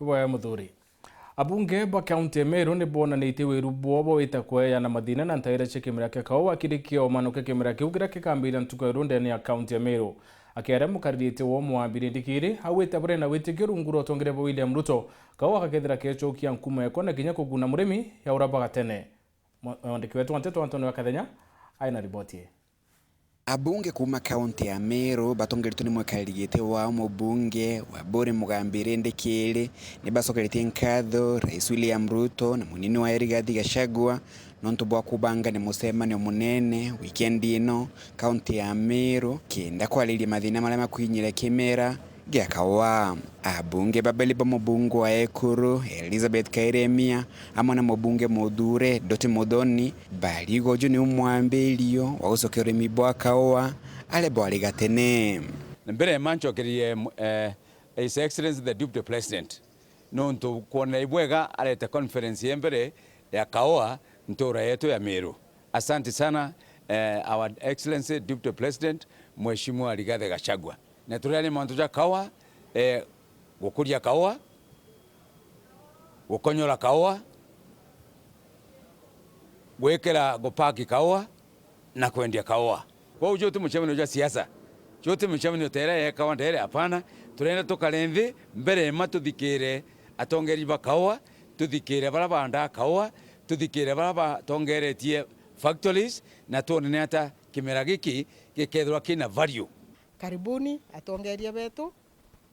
Iwa muthuri. Abunge ba kaunti ya Meru ni bonanite wiru bwobo wita kweana mathina na ntaira cia kimera kia kaua akirikia omanuke kimera kiu kiria gikambira ntuko iru ndene ya kaunti ya Meru. Akiaria mukaririte wo mwambire ndikiri awite bure na witikio rungu rotongere bo William Ruto kaua akethira kechokia nkuma yako na kinya kuguna murimi ya urabaga tene. Mwandiki wetu Anteto Antonio Akathenya aina riboti. Abunge kuma kaunti ya Meru batongerito ni mwakarigite wa mubunge wa Bore Mugambire Ndekere ni basokerete nkatho Rais William Ruto na munini wa Rigathi Gachagua nonto bwa kubanga ni musema munene weekend ino kaunti ya Meru kenda kwaliria mathina marema kwinyira kimera gya kawa. Abunge babeli ba mubungu wa Ekuru Elizabeth Kairemia amwe na mubunge Mudhure Doti Muthoni baligo jo ni umwambelio wa usokero mibwa kawa ale bwali gatene mbere mancho kerie His Excellency the Deputy President nonto kuona ibwega aleta conference mbere ya kawa ntora yetu ya Meru. Asante sana our Excellency Deputy President Mheshimiwa Rigathi Gachagua na turali mantuja kawa gukuria kawa gukonyora kawa gwekera gopaki kawa na kwendia kawa kwa ujo tu mchamani uja siasa jote mchamani utera ya kawa ndere hapana turenda tukarenthi mbere matuthikire atongeri ba kawa tuthikire barabanda kawa tuthikire baraba tongeretie factories na tuone hata kimera giki gikethwa kina value. Karibuni atongeria betu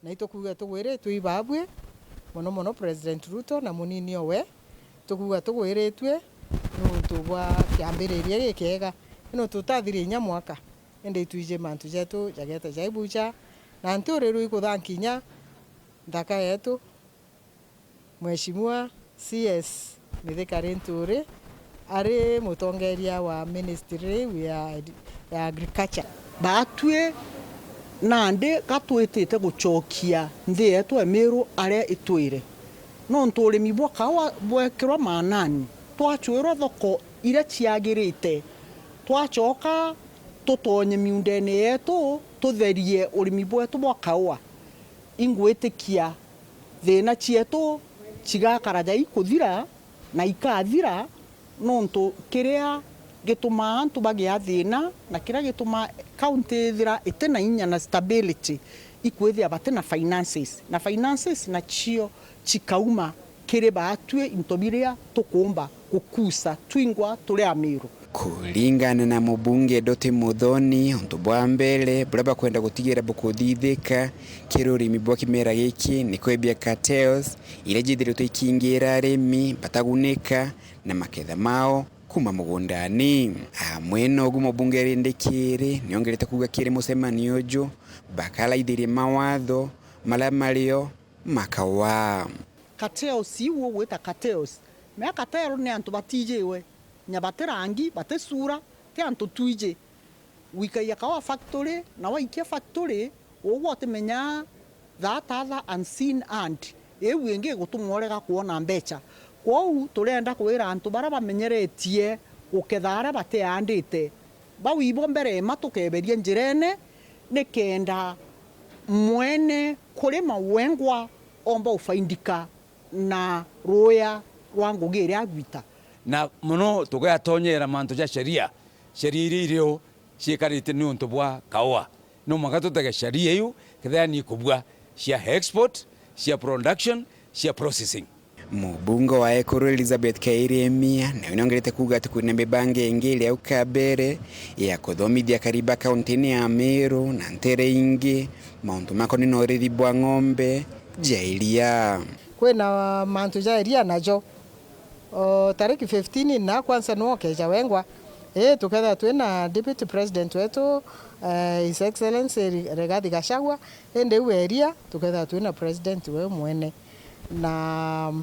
na itukuga tugwire tuibabwe mono President Ruto na munini owe tukuga tugwiritwe nuntu bwa kiambiriria gikega ino tutathire nya mwaka ende tuije mantu jetu jageta jaibucha na ntureru ikuthankinya ndaka yetu Mheshimiwa CS Mithikari Nturi ari mutongeria wa Ministry ya Agriculture batwe nande katwetete guchokia nthi yetu ya Meru aria itwire no nturimi bwa kawa bwekirwa manani twachwirwo thoko ira ciagirite twachoka tutonye miundene yetu tutherie urimi bwetu bwa kawa ingwitikia thina cietu cigakara jai kuthira na ikathira nontu kiria gituma antu bagia thina na kiria gituma county thira itena inya na stability ikwethia batena finances na cio cikauma kire batwe intobiria tukumba kukusa twingwa turia Meru. Kulingana na mubunge Doti Muthoni onto bwa mbele buraba kwenda gutigira bukuthithika kiruri mibwa kimera giki ni kwebia cartels ile jithirito ikingira arimi bataguneka na maketha mao kuma mugundani. Amweno gumo bunge Ndekere niongerete kuga kire musemanio jo bakala idire mawatho mala malio makawa cartels iwo weta cartels me cartel ne antu batijewe nyabaterangi batesura te antu tuije wika ya kawa factory na waikia factory wote menya that other unseen hand wenge gutumorega kuona mbecha kwau turenda kwira antu bara bamenyeretie ukethara bateandite bawibo mbere matukeberia njirene nikenda mwene kurima wengwa omba ufaindika na roya wangu gere agwita na muno tugayatonyera mantu ja sheria irio cikarite ni untu bwa kawa no makatutega sheria yu kethani kubwa cia export cia production cia processing. Mubungo wa Ekuru Elizabeth Kairemia na inongerete kuga ati kuna mbebange ingile au kabere ya kuthomithia kariba kaunti ya Meru na ntere ingi mauntu mako ni noriri bwa ng'ombe jairia kwena mantu jairia najo tariki 15 na kwanza no keja wengwa tuketha twina Deputy President wetu His Excellency Rigathi Gachagua ende weria tuketha twina President we mwene na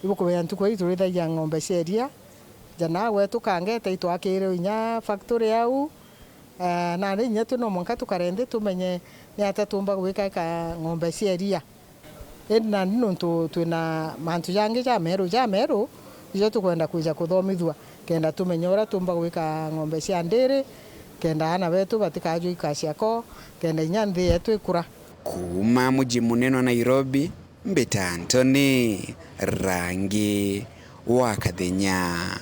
ibukubya ntuko iturithagia ng'ombe ceria jana we tukangete itwakire inya factory yau na rinya tuno monka tukarende tumenye ni atatumba gwika ka ng'ombe ceria na nuntu twina mantu jange ja Meru ijo tukwenda kuja kuthomithwa kenda tumenyora tumba gwika ng'ombe cia ndiri kenda ana betu batikaju ikaciako kenda inya nthi yetu ikura kuma muji munene wa Nairobi Mbita Anthony, Rangi wa Kathenya.